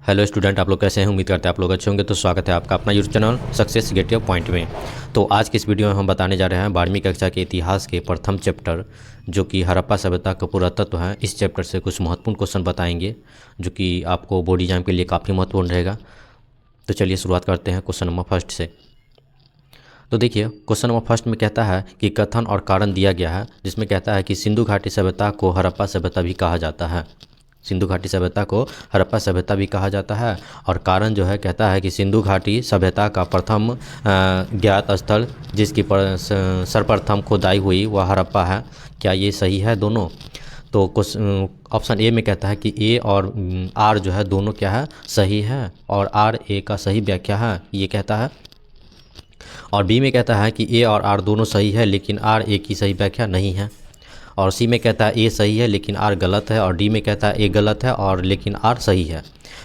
Hello student, आप लोग कैसे हैं? उम्मीद करते हैं आप लोग अच्छे होंगे। तो स्वागत है आपका अपना YouTube channel success get your point में। तो आज की इस वीडियो में हम बताने जा रहे हैं 12वीं कक्षा के इतिहास के प्रथम चैप्टर जो कि हड़प्पा सभ्यता का पुरातत्व है। इस चैप्टर से कुछ महत्वपूर्ण क्वेश्चन बताएंगे जो कि आपको बोर्ड एग्जाम के लिए काफ़ी महत्वपूर्ण रहेगा। तो चलिए शुरुआत करते हैं क्वेश्चन नंबर फर्स्ट से। तो देखिए, क्वेश्चन नंबर फर्स्ट में कहता है कि कथन और कारण दिया गया है, जिसमें कहता है कि सिंधु घाटी सभ्यता को हड़प्पा सभ्यता भी कहा जाता है। सिंधु घाटी सभ्यता को हड़प्पा सभ्यता भी कहा जाता है। और कारण जो है कहता है कि सिंधु घाटी सभ्यता का प्रथम ज्ञात स्थल जिसकी सर्वप्रथम खुदाई हुई वह हड़प्पा है। क्या ये सही है दोनों? तो कुछ ऑप्शन ए में कहता है कि ए और आर जो है दोनों क्या है, सही है, और आर ए का सही व्याख्या है, ये कहता है। और बी में कहता है कि ए और आर दोनों सही है लेकिन आर ए की सही व्याख्या नहीं है। और सी में कहता है ए सही है लेकिन आर गलत है। और डी में कहता है ए गलत है और लेकिन आर सही है।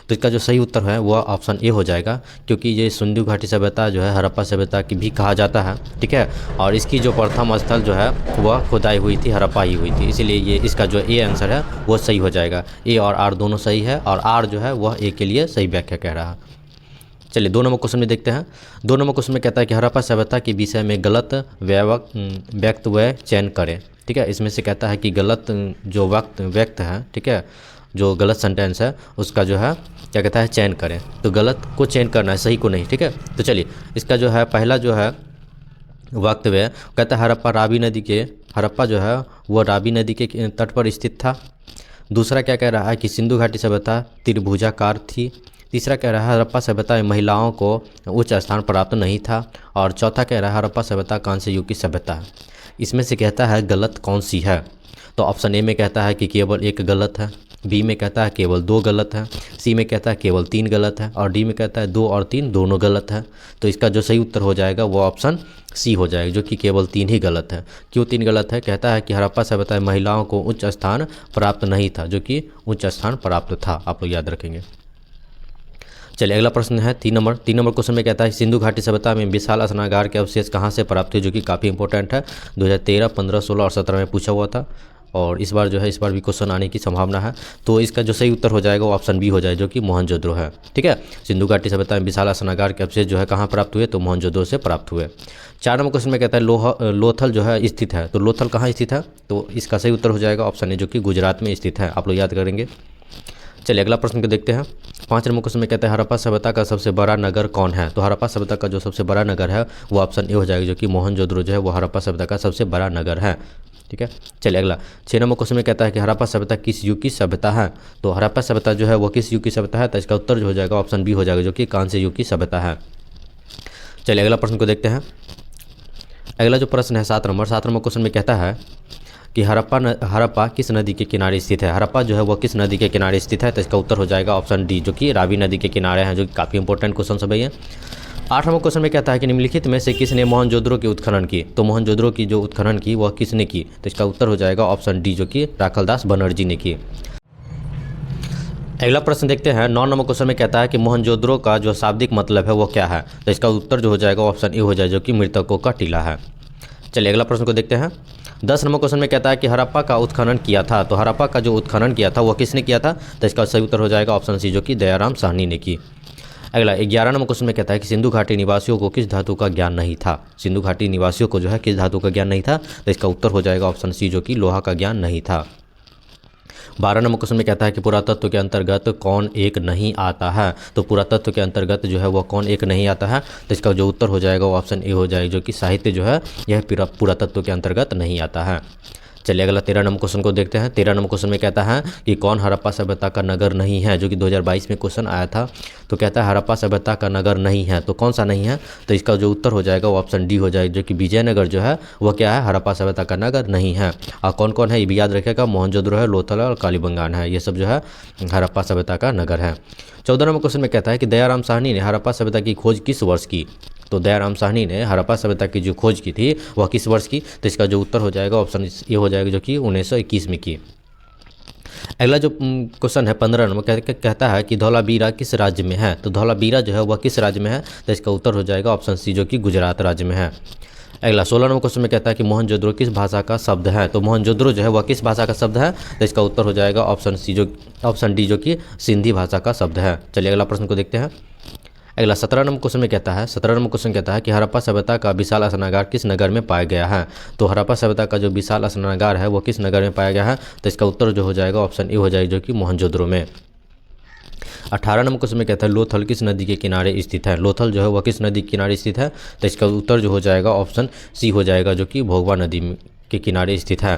तो इसका जो सही उत्तर है वह ऑप्शन ए हो जाएगा, क्योंकि ये सिंधु घाटी सभ्यता जो है हड़प्पा सभ्यता की भी कहा जाता है, ठीक है। और इसकी जो प्रथम स्थल जो है वह खुदाई हुई थी, हड़प्पा ही हुई थी, इसीलिए ये इसका जो ए आंसर है वो सही हो जाएगा। ए और आर दोनों सही है और आर जो है वह ए के लिए सही व्याख्या कह रहा है। चलिए 2 नंबर क्वेश्चन में देखते हैं। 2 नंबर क्वेश्चन में कहता है कि हड़प्पा सभ्यता के विषय में गलत वक्तव्य चयन करें, ठीक है। इसमें से कहता है कि गलत जो व्यक्त है, ठीक है, जो गलत सेंटेंस है उसका जो है क्या कहता है चयन करें। तो गलत को चयन करना है, सही को नहीं, ठीक है। तो चलिए इसका जो है पहला जो है वक्तव्य कहता है हड़प्पा जो है वह रावी नदी के तट पर स्थित था। दूसरा क्या कह रहा है कि सिंधु घाटी सभ्यता त्रिभुजाकार थी। तीसरा कह रहा है हड़प्पा सभ्यता में महिलाओं को उच्च स्थान प्राप्त नहीं था। और चौथा कह रहा है हड़प्पा सभ्यता कांस्य युग की सभ्यता है। इसमें से कहता है गलत कौन सी है? तो ऑप्शन ए में कहता है कि केवल एक गलत है, बी में कहता है केवल 2 गलत है, सी में कहता है केवल 3 गलत है, और डी में कहता है 2 और 3 दोनों गलत है। तो इसका जो सही उत्तर हो जाएगा वो ऑप्शन सी हो जाएगा, जो कि केवल 3 ही गलत है। क्यों 3 गलत है? कहता है कि हड़प्पा सभ्यता में महिलाओं को उच्च स्थान प्राप्त नहीं था, जो कि उच्च स्थान प्राप्त था, आप लोग याद रखेंगे। चलिए अगला प्रश्न है 3 नंबर क्वेश्चन में कहता है सिंधु घाटी सभ्यता में विशाल स्नागार के अवशेष कहाँ से प्राप्त हुए, जो कि काफ़ी इंपॉर्टेंट है। 2013, 15, 16 और 17 में पूछा हुआ था, और इस बार भी क्वेश्चन आने की संभावना है। तो इसका जो सही उत्तर हो जाएगा वो ऑप्शन बी हो जाए, जो कि मोहनजोदड़ो है, ठीक है। सिंधु घाटी सभ्यता में विशाल स्नागार के अवशेष जो है कहाँ प्राप्त हुए, तो मोहनजोदड़ो से प्राप्त हुए। 4 नंबर क्वेश्चन में कहता है लोथल जो है स्थित है। तो लोथल कहाँ स्थित है? तो इसका सही उत्तर हो जाएगा ऑप्शन ए, जो कि गुजरात में स्थित है, आप लोग याद करेंगे। चलिए अगला प्रश्न को देखते हैं। 5 नंबर क्वेश्चन में कहता है हड़प्पा सभ्यता का सबसे बड़ा नगर कौन है? तो हड़प्पा सभ्यता का जो सबसे बड़ा नगर है वो ऑप्शन ए हो जाएगा, जो कि मोहनजोदड़ो जो है वो हड़प्पा सभ्यता का सबसे बड़ा नगर है, ठीक है। चलिए अगला 6 नंबर क्वेश्चन में कहता है कि हड़प्पा सभ्यता किस युग की सभ्यता है? तो हड़प्पा सभ्यता जो है वो किस युग की सभ्यता है? तो इसका उत्तर जो हो जाएगा ऑप्शन बी हो जाएगा, जो कि कांस्य युग की सभ्यता है। चलिए अगला प्रश्न को देखते हैं। अगला जो प्रश्न है 7 नंबर क्वेश्चन में कहता है कि हड़प्पा किस नदी के किनारे स्थित है? हड़प्पा जो है वो किस नदी के किनारे स्थित है? तो इसका उत्तर हो जाएगा ऑप्शन डी, जो कि रावी नदी के किनारे हैं, जो कि काफ़ी इंपॉर्टेंट क्वेश्चन सब है। 8 नंबर क्वेश्चन में कहता है कि निम्नलिखित में से किसने मोहनजोदड़ो की उत्खनन की? तो मोहनजोदड़ो की जो उत्खनन की वह किसने की? तो इसका उत्तर हो जाएगा ऑप्शन डी, जो कि राखलदास बनर्जी ने की। अगला प्रश्न देखते हैं। 9 नंबर क्वेश्चन में कहता है कि मोहनजोदड़ो का जो शाब्दिक मतलब है वो क्या है? तो इसका उत्तर जो हो जाएगा ऑप्शन ए हो जाए, जो कि मृतकों का टीला है। चलिए अगला प्रश्न को देखते हैं। 10 नंबर क्वेश्चन में कहता है कि हड़प्पा का उत्खनन किया था। तो हड़प्पा का जो उत्खनन किया था वो किसने किया था? तो इसका सही उत्तर हो जाएगा ऑप्शन सी, जो कि दयाराम साहनी ने की। अगला 11 नंबर क्वेश्चन में कहता है कि सिंधु घाटी निवासियों को किस धातु का ज्ञान नहीं था? सिंधु घाटी निवासियों को जो है किस धातु का ज्ञान नहीं था? तो इसका उत्तर हो जाएगा ऑप्शन सी, जो कि लोहा का ज्ञान नहीं था। 12 नंबर क्वेश्चन में कहता है कि पुरातत्व के अंतर्गत कौन एक नहीं आता है? तो पुरातत्व के अंतर्गत जो है वह कौन एक नहीं आता है? तो इसका जो उत्तर हो जाएगा वो ऑप्शन ए हो जाएगा, जो कि साहित्य जो है यह पुरातत्व के अंतर्गत नहीं आता है। चलिए अगला 13 नंबर क्वेश्चन को देखते हैं। 13 नंबर क्वेश्चन में कहता है कि कौन हड़प्पा सभ्यता का नगर नहीं है, जो कि 2022 में क्वेश्चन आया था। तो कहता है हड़प्पा सभ्यता का नगर नहीं है, तो कौन सा नहीं है? तो इसका जो उत्तर हो जाएगा वो ऑप्शन डी हो जाएगा, जो कि विजयनगर जो है वह क्या है, हड़प्पा सभ्यता का नगर नहीं है। और कौन कौन है ये भी याद रखेगा, मोहनजोदड़ो है, लोथल है और कालीबंगान है, ये सब जो है हड़प्पा सभ्यता का नगर है। 14 नंबर क्वेश्चन में कहता है कि दयाराम साहनी ने हड़प्पा सभ्यता की खोज किस वर्ष की? तो दयाराम साहनी ने हड़प्पा सभ्यता की जो खोज की थी वह किस वर्ष की? तो इसका जो उत्तर हो जाएगा ऑप्शन ये हो जाएगा, जो कि 1921 में की। अगला जो क्वेश्चन है 15 नंबर कहता है कि धौलावीरा किस राज्य में है? तो धौलावीरा जो है वह किस राज्य में है? तो इसका उत्तर हो जाएगा ऑप्शन सी, जो कि गुजरात राज्य में है। अगला 16 नंबर क्वेश्चन में कहता है कि मोहनजोदड़ो किस भाषा का शब्द है। तो मोहनजोदड़ो जो है वह किस भाषा का शब्द है, तो इसका उत्तर हो जाएगा ऑप्शन डी जो कि सिंधी भाषा का शब्द है। चलिए अगला प्रश्न को देखते हैं। अगला 17 नंबर क्वेश्चन में कहता है 17 नंबर क्वेश्चन कहता है कि हड़प्पा सभ्यता का विशाल स्नानागार किस नगर में पाया गया है। तो हड़प्पा सभ्यता का जो विशाल स्नानागार है वो किस नगर में पाया गया है, तो इसका उत्तर जो हो जाएगा ऑप्शन ए हो जाएगा जो कि मोहनजोदड़ो में। 18 नंबर क्वेश्चन में कहता है लोथल किस नदी के किनारे स्थित है। लोथल जो है वह किस नदी के किनारे स्थित है, तो इसका उत्तर जो हो जाएगा ऑप्शन सी हो जाएगा जो कि भोगवा नदी के किनारे स्थित है।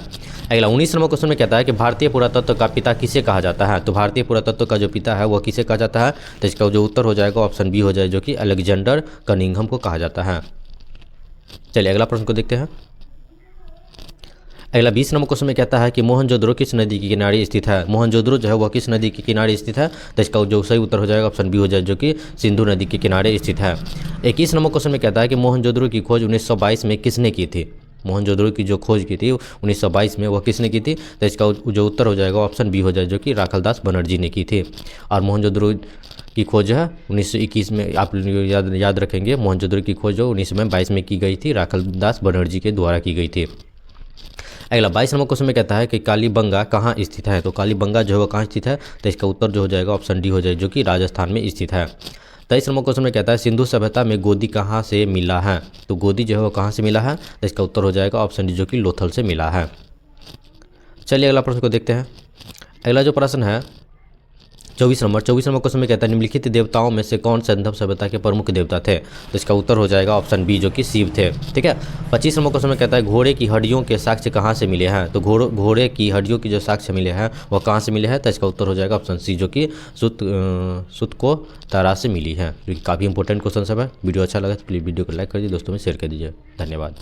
अगला 19 नंबर क्वेश्चन में कहता है कि भारतीय पुरातत्व का पिता किसे कहा जाता है। तो भारतीय पुरातत्व का जो पिता है वह किसे कहा जाता है, तो इसका जो उत्तर हो जाएगा ऑप्शन बी हो जाए जो कि अलेक्जेंडर कनिंघम को कहा जाता है। चलिए अगला प्रश्न को देखते हैं। अगला 20 नंबर क्वेश्चन में कहता है कि मोहनजोदड़ो किस नदी के किनारे स्थित है। मोहनजोदड़ो जो है वह किस नदी के किनारे स्थित है, तो इसका जो सही उत्तर हो जाएगा ऑप्शन बी हो जाए जो कि सिंधु नदी के किनारे स्थित है। 21 नंबर क्वेश्चन में कहता है कि मोहनजोदड़ो की खोज 1922 में किसने की थी। मोहनजोदड़ो की जो खोज की थी 1922 में वह किसने की थी, तो इसका जो उत्तर हो जाएगा ऑप्शन बी हो जाए जो कि राखलदास बनर्जी ने की थी। और मोहनजोदड़ो की खोज है 1921 में, आप याद रखेंगे मोहनजोदड़ो की खोज जो 1922 में की गई थी, राखलदास बनर्जी के द्वारा की गई थी। अगला 22 नंबर क्वेश्चन में कहता है कि कालीबंगा कहाँ स्थित है। तो कालीबंगा जो है वो कहाँ स्थित है, तो इसका उत्तर जो हो जाएगा ऑप्शन डी हो जाए जो कि राजस्थान में स्थित है। 23 नंबर क्वेश्चन में कहता है सिंधु सभ्यता में गोदी कहाँ से मिला है। तो गोदी जो है वो कहाँ से मिला है, तो इसका उत्तर हो जाएगा ऑप्शन डी जो कि लोथल से मिला है। चलिए अगला प्रश्न को देखते हैं। अगला जो प्रश्न है 24 नंबर क्वेश्चन में कहता है निम्नलिखित देवताओं में से कौन सिंधु सभ्यता के प्रमुख देवता थे। तो इसका उत्तर हो जाएगा ऑप्शन बी जो कि शिव थे। ठीक है। 25 नंबर क्वेश्चन में कहता है घोड़े की हड्डियों के साक्ष्य कहाँ से मिले हैं। तो घोड़े की हड्डियों की जो साक्ष्य मिले हैं वह कहाँ से मिले हैं, तो इसका उत्तर हो जाएगा ऑप्शन सी जो कि सुत को तारा से मिली है, जो कि काफ़ी इंपॉर्टेंट क्वेश्चन सब है। वीडियो अच्छा लगा तो प्लीज़ वीडियो को लाइक कर दीजिए, दोस्तों में शेयर कर दीजिए। धन्यवाद।